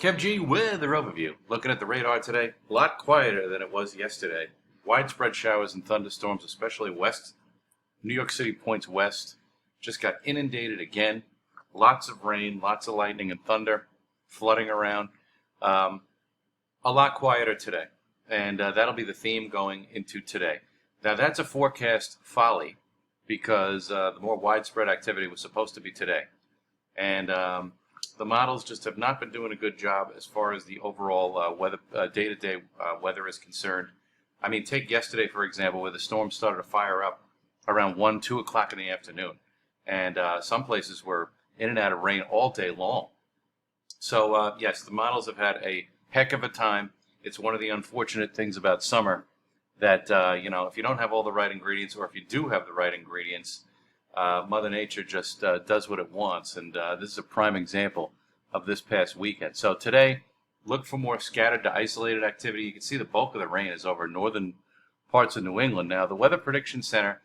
Kev G weather overview. Looking at the radar today, a lot quieter than it was yesterday. Widespread showers and thunderstorms, especially west. New York City points west. Just got inundated again. Lots of rain, lots of lightning and thunder, flooding around. A lot quieter today. And that'll be the theme going into today. Now that's a forecast folly because the more widespread activity was supposed to be today. And the models just have not been doing a good job as far as the overall weather, day-to-day weather is concerned. I mean, take yesterday, for example, where the storm started to fire up around 1, 2 o'clock in the afternoon. And some places were in and out of rain all day long. So, yes, the models have had a heck of a time. It's one of the unfortunate things about summer that, if you don't have all the right ingredients, or if you do have the right ingredients, Mother Nature just does what it wants, and this is a prime example of this past weekend. So today, look for more scattered to isolated activity. You can see the bulk of the rain is over northern parts of New England. Now, the Weather Prediction Center,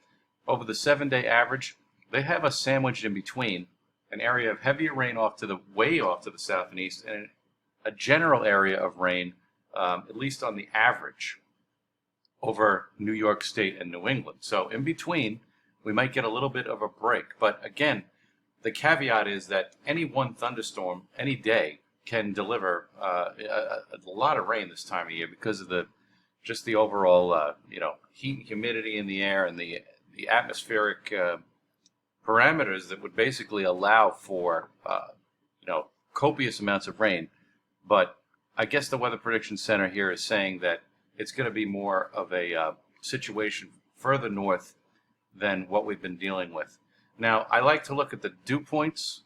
over the 7-day average, they have us sandwiched in between an area of heavier rain way off to the south and east, and a general area of rain, at least on the average, over New York State and New England. So in between, we might get a little bit of a break. But again, the caveat is that any one thunderstorm, any day, can deliver a lot of rain this time of year because of the overall heat and humidity in the air and the atmospheric parameters that would basically allow for copious amounts of rain. But I guess the Weather Prediction Center here is saying that it's going to be more of a situation further north than what we've been dealing with. Now, I like to look at the dew points.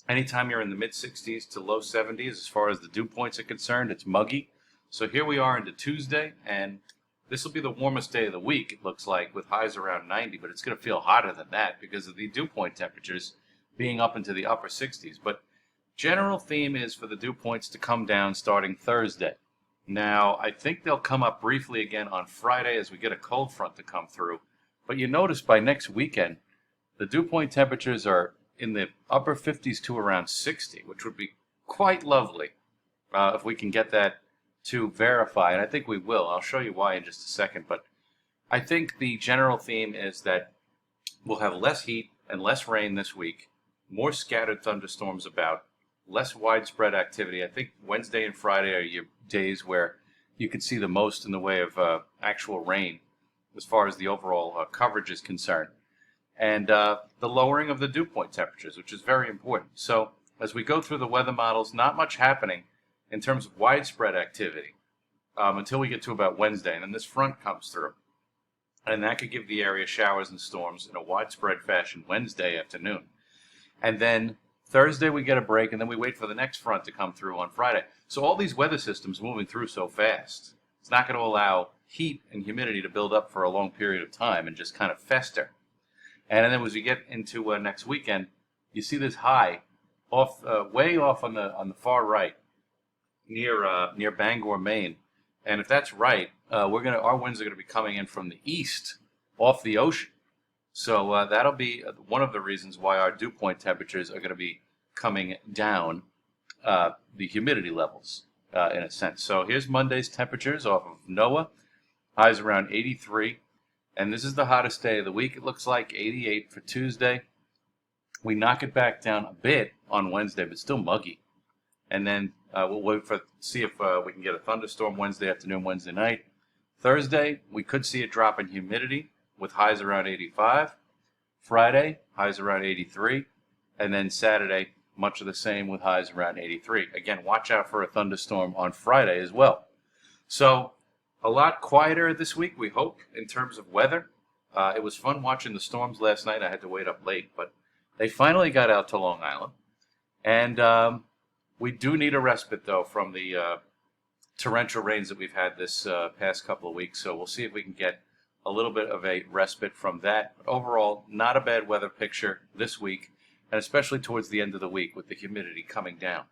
Anytime you're in the mid-60s to low 70s, as far as the dew points are concerned, it's muggy. So here we are into Tuesday, and this will be the warmest day of the week, it looks like, with highs around 90, but it's going to feel hotter than that because of the dew point temperatures being up into the upper 60s. But general theme is for the dew points to come down starting Thursday. Now, I think they'll come up briefly again on Friday as we get a cold front to come through. But you notice by next weekend, the dew point temperatures are in the upper 50s to around 60, which would be quite lovely if we can get that to verify. And I think we will. I'll show you why in just a second. But I think the general theme is that we'll have less heat and less rain this week, more scattered thunderstorms about, less widespread activity. I think Wednesday and Friday are your days where you could see the most in the way of actual rain as far as the overall coverage is concerned. And the lowering of the dew point temperatures, which is very important. So as we go through the weather models, not much happening in terms of widespread activity until we get to about Wednesday. And then this front comes through. And that could give the area showers and storms in a widespread fashion Wednesday afternoon. And then Thursday we get a break, and then we wait for the next front to come through on Friday. So all these weather systems moving through so fast, it's not going to allow heat and humidity to build up for a long period of time and just kind of fester. And then as we get into next weekend, you see this high off, way off on the far right, near Bangor, Maine. And if that's right, our winds are going to be coming in from the east, off the ocean. So that'll be one of the reasons why our dew point temperatures are going to be coming down, the humidity levels, in a sense. So here's Monday's temperatures off of NOAA. Highs around 83. And this is the hottest day of the week. It looks like 88 for Tuesday. We knock it back down a bit on Wednesday, but still muggy. And then we'll wait see if we can get a thunderstorm Wednesday afternoon, Wednesday night. Thursday, we could see a drop in humidity with highs around 85. Friday, highs around 83. And then Saturday, much of the same with highs around 83. Again, watch out for a thunderstorm on Friday as well. So a lot quieter this week, we hope, in terms of weather. It was fun watching the storms last night. I had to wait up late, but they finally got out to Long Island. And we do need a respite, though, from the torrential rains that we've had this past couple of weeks. So we'll see if we can get a little bit of a respite from that. But overall, not a bad weather picture this week, and especially towards the end of the week with the humidity coming down.